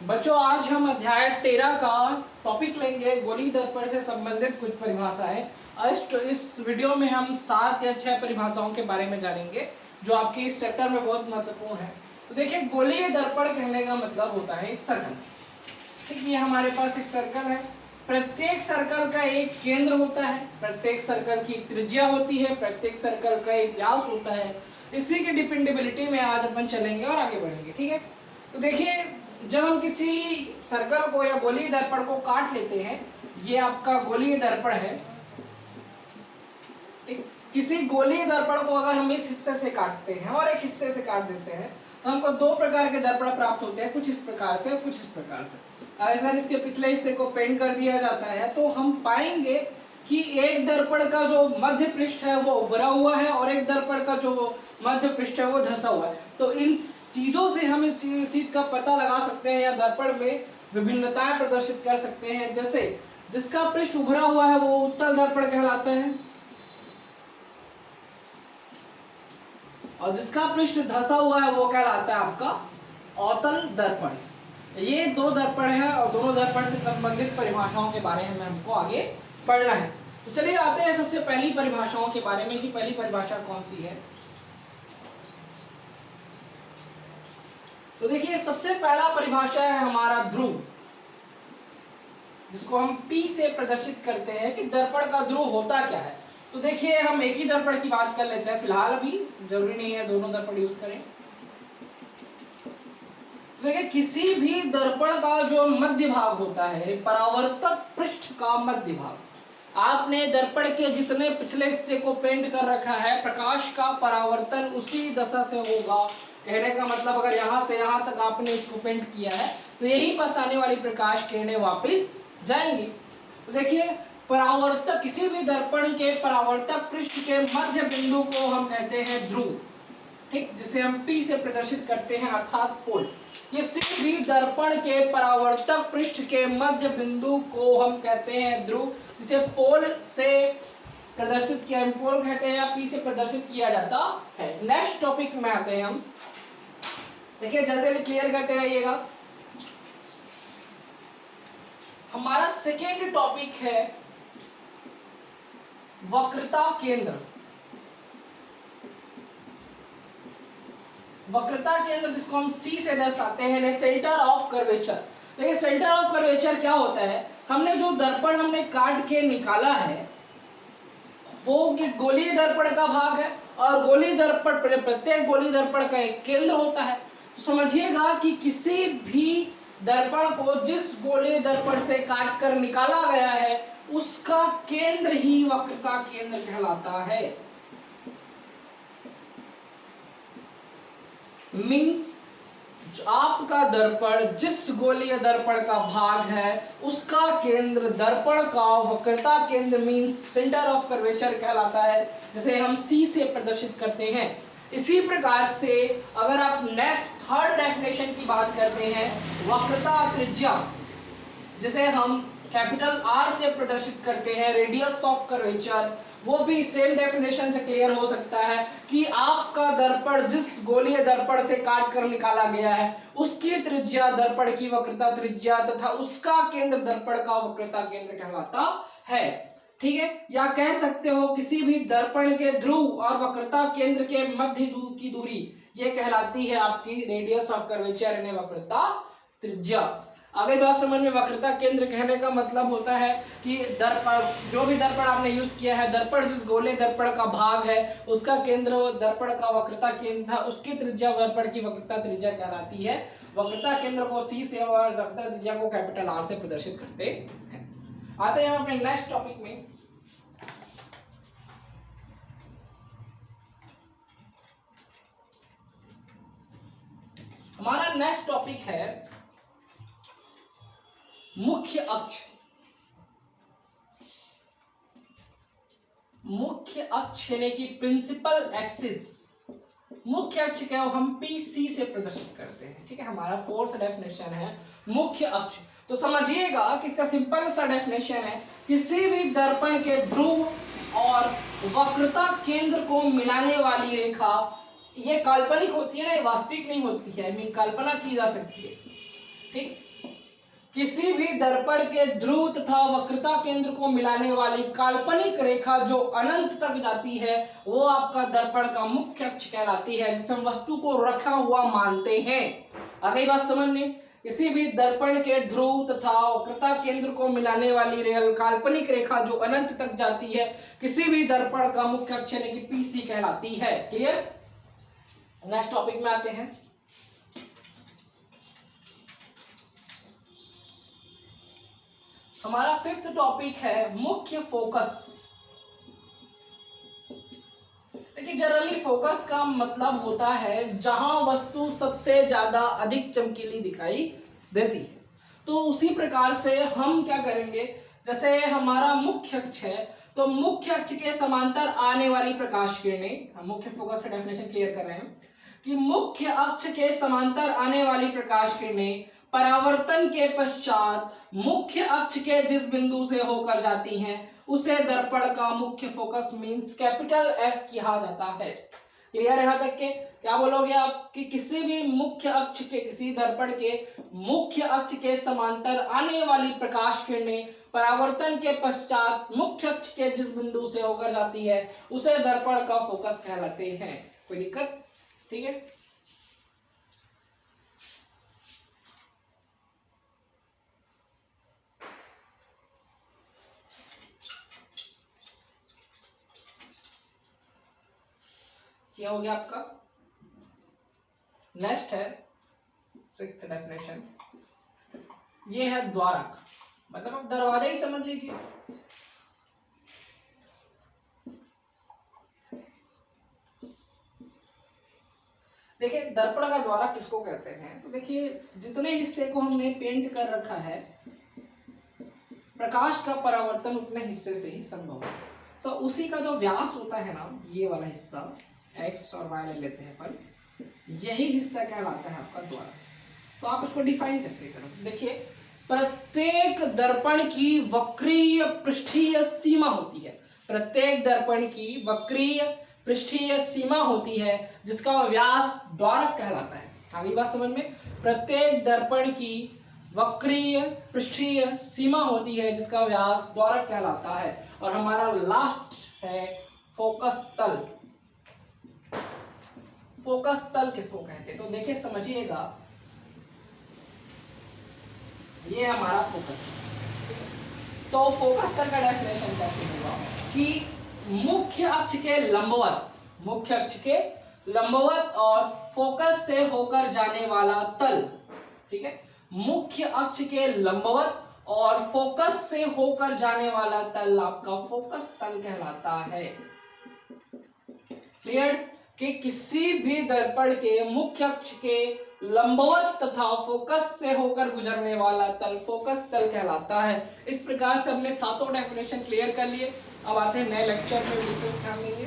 बच्चों आज हम अध्याय 13 का टॉपिक लेंगे, गोली दर्पण से संबंधित कुछ परिभाषाएं। इस वीडियो में हम 7 या 6 परिभाषाओं के बारे में जानेंगे जो आपके इस चैप्टर में बहुत महत्वपूर्ण है। तो देखिए, गोलीय दर्पण कहने का मतलब होता है एक सर्कल। ठीक, ये हमारे पास एक सर्कल है। प्रत्येक सर्कल का एक केंद्र होता है, प्रत्येक सर्कल की त्रिज्या होती है, प्रत्येक सर्कल का एक व्यास होता है। इसी की डिपेंडेबिलिटी में आज अपन चलेंगे और आगे बढ़ेंगे। ठीक है, तो देखिए, जब हम किसी सर्कल को या गोलीय दर्पण को काट लेते हैं, ये आपका गोलीय दर्पण है। ठीक, किसी गोलीय दर्पण को अगर हम इस हिस्से से काटते हैं और एक हिस्से से काट देते हैं तो हमको दो प्रकार के दर्पण प्राप्त होते हैं, कुछ इस प्रकार से और कुछ इस प्रकार से। अगर इसके पिछले हिस्से को पेंट कर दिया जाता है तो हम पाएंगे कि एक दर्पण का जो मध्य पृष्ठ है वो उभरा हुआ है और एक दर्पण का जो मध्य पृष्ठ है वो धंसा हुआ है। तो इन चीजों से हम इस चीज का पता लगा सकते हैं या दर्पण में विभिन्नताएं प्रदर्शित कर सकते हैं। जैसे जिसका पृष्ठ उभरा हुआ है वो उत्तल दर्पण कहलाता है और जिसका पृष्ठ धंसा हुआ है वो कहलाता है आपका अवतल दर्पण। ये दो दर्पण है और दोनों दर्पण से संबंधित परिभाषाओं के बारे में हमको आगे पढ़ना है। तो चलिए आते हैं सबसे पहली परिभाषाओं के बारे में कि पहली परिभाषा कौन सी है। तो देखिए, सबसे पहला परिभाषा है हमारा ध्रुव, जिसको हम P से प्रदर्शित करते हैं कि दर्पण का ध्रुव होता क्या है। तो देखिए, हम एक ही दर्पण की बात कर लेते हैं फिलहाल, अभी जरूरी नहीं है दोनों दर्पण यूज करें। देखिए, किसी भी दर्पण का जो मध्य भाग होता है, परावर्तक पृष्ठ का मध्य भाग, आपने दर्पण के जितने पिछले हिस्से को पेंट कर रखा है, प्रकाश का परावर्तन उसी दशा से होगा। कहने का मतलब अगर यहाँ से यहाँ तक आपने इसको पेंट किया है तो यही पास आने वाली प्रकाश किरणें वापस जाएंगी। तो देखिए, परावर्तक, किसी भी दर्पण के परावर्तक पृष्ठ के मध्य बिंदु को हम कहते हैं ध्रुव। ठीक, जिसे हम P से प्रदर्शित करते हैं अर्थात पोल। किसी भी दर्पण के परावर्तक पृष्ठ के मध्य बिंदु को हम कहते हैं ध्रुव, जिसे पोल से प्रदर्शित किया, पोल कहते हैं या P से प्रदर्शित किया जाता है। नेक्स्ट टॉपिक में आते हैं हम। देखिए, जल्दी क्लियर करते रहिएगा। हमारा सेकेंड टॉपिक है वक्रता केंद्र। वक्रता केंद्र जिसको हम C से दर्शाते हैं, सेंटर ऑफ कर्वेचर। देखिए, सेंटर ऑफ कर्वेचर क्या होता है, हमने जो दर्पण हमने काट के निकाला है वो गोलीय दर्पण का भाग है और गोलीय दर्पण, प्रत्येक गोलीय दर्पण का एक केंद्र होता है। तो समझिएगा कि किसी भी दर्पण को जिस गोलीय दर्पण से काट कर निकाला गया है उसका केंद्र ही वक्रता केंद्र कहलाता है। मीन्स आपका दर्पण जिस गोलीय दर्पण का भाग है उसका केंद्र दर्पण का वक्रता केंद्र मीन्स सेंटर ऑफ कर्वेचर कहलाता है, जिसे हम C से प्रदर्शित करते हैं। इसी प्रकार से अगर आप नेक्स्ट थर्ड डेफिनेशन की बात करते हैं, वक्रता त्रिज्या, जिसे हम कैपिटल R से प्रदर्शित करते हैं, रेडियस ऑफ कर्वेचर, वो भी सेम डेफिनेशन से क्लियर हो सकता है कि आपका दर्पण जिस गोलीय दर्पण से काट कर निकाला गया है उसकी त्रिज्या दर्पण की वक्रता त्रिज्या तथा उसका केंद्र दर्पण का वक्रता केंद्र कहलाता है। ठीक है, या कह सकते हो किसी भी दर्पण के ध्रुव और वक्रता केंद्र के मध्य की दूरी ये कहलाती है आपकी रेडियस ऑफ कर्वेचर यानी वक्रता त्रिज्या। अगली बात समझ में, वक्रता केंद्र कहने का मतलब होता है कि दर्पण, जो भी दर्पण आपने यूज किया है, दर्पण जिस गोले दर्पण का भाग है उसका केंद्र दर्पण का वक्रता केंद्र था, उसकी त्रिज्या दर्पण की वक्रता त्रिज्या कहलाती है। वक्रता केंद्र को C से और वक्रता त्रिज्या को कैपिटल R से प्रदर्शित करते हैं। आते हैं हम अपने नेक्स्ट टॉपिक में। हमारा नेक्स्ट टॉपिक है मुख्य अक्ष। मुख्य अक्ष यानी कि प्रिंसिपल एक्सिस। मुख्य अक्ष क्या हो, हम PC से प्रदर्शित करते हैं। ठीक है, हमारा फोर्थ डेफिनेशन है मुख्य अक्ष। तो समझिएगा कि इसका सिंपल सा डेफिनेशन है, किसी भी दर्पण के ध्रुव और वक्रता केंद्र को मिलाने वाली रेखा, ये काल्पनिक होती है ना, वास्तविक नहीं होती है, कल्पना की जा सकती है। ठीक। किसी भी दर्पण के ध्रुव तथा वक्रता केंद्र को मिलाने वाली काल्पनिक रेखा जो अनंत तक जाती है वो आपका दर्पण का मुख्य अक्ष कहलाती है, जिसमें वस्तु को रखा हुआ मानते हैं। आ गई बात समझ में? किसी भी दर्पण के ध्रुव तथा वक्रता केंद्र को मिलाने वाली काल्पनिक रेखा जो अनंत तक जाती है किसी भी दर्पण का मुख्य अक्ष यानी कि पीसी कहलाती है। क्लियर? नेक्स्ट टॉपिक में आते हैं। हमारा फिफ्थ टॉपिक है मुख्य फोकस। देखिए जनरली फोकस का मतलब होता है जहां वस्तु सबसे ज्यादा अधिक चमकीली दिखाई देती है। तो उसी प्रकार से हम क्या करेंगे, जैसे हमारा मुख्य अक्ष है तो मुख्य अक्ष के समांतर आने वाली प्रकाश किरणें, हम मुख्य फोकस का डेफिनेशन क्लियर कर रहे हैं कि मुख्य अक्ष के समांतर आने वाली प्रकाश किरणें परावर्तन के पश्चात मुख्य अक्ष के जिस बिंदु से होकर जाती हैं उसे दर्पण का मुख्य फोकस मींस कैपिटल एफ कहा जाता है। क्लियर? यहां तक के क्या बोलोगे आप कि किसी भी मुख्य अक्ष के, किसी दर्पण के मुख्य अक्ष के समांतर आने वाली प्रकाश किरणें परावर्तन के पश्चात मुख्य अक्ष के जिस बिंदु से होकर जाती है उसे दर्पण का फोकस कहलाते हैं। कोई दिक्कत? ठीक है। ये हो गया आपका। नेक्स्ट है सिक्स्थ डेफिनेशन, ये है द्वारक, मतलब आप दरवाजा ही समझ लीजिए। देखिए दर्पण का द्वारक किसको कहते हैं, तो देखिए जितने हिस्से को हमने पेंट कर रखा है प्रकाश का परावर्तन उतने हिस्से से ही संभव है। तो उसी का जो व्यास होता है ना, ये वाला हिस्सा एक्स और वाई ले लेते हैं पर, यही हिस्सा कहलाता है आपका द्वारक। तो आप इसको डिफाइन कैसे करें? देखिए प्रत्येक दर्पण की वक्रीय पृष्ठीय सीमा होती है, प्रत्येक दर्पण की वक्रीय पृष्ठीय सीमा होती है जिसका व्यास द्वारक कहलाता है। आगे बात समझ में? प्रत्येक दर्पण की वक्रीय पृष्ठीय सीमा होती है जिसका व्यास द्वारक कहलाता है। और हमारा लास्ट है फोकस तल। फोकस तल किसको कहते हैं? तो देखिए समझिएगा, ये हमारा फोकस है। तो फोकस तल का डेफिनेशन कैसे होगा कि मुख्य अक्ष के लंबवत, मुख्य अक्ष के लंबवत और फोकस से होकर जाने वाला तल, ठीक है, मुख्य अक्ष के लंबवत और फोकस से होकर जाने वाला तल आपका फोकस तल कहलाता है। क्लियर? कि किसी भी दर्पण के मुख्य अक्ष के लंबवत तथा फोकस से होकर गुजरने वाला तल फोकस तल कहलाता है। इस प्रकार से हमने सातों डेफिनेशन क्लियर कर लिए। अब आते हैं नए लेक्चर में, विशेष ध्यान देंगे।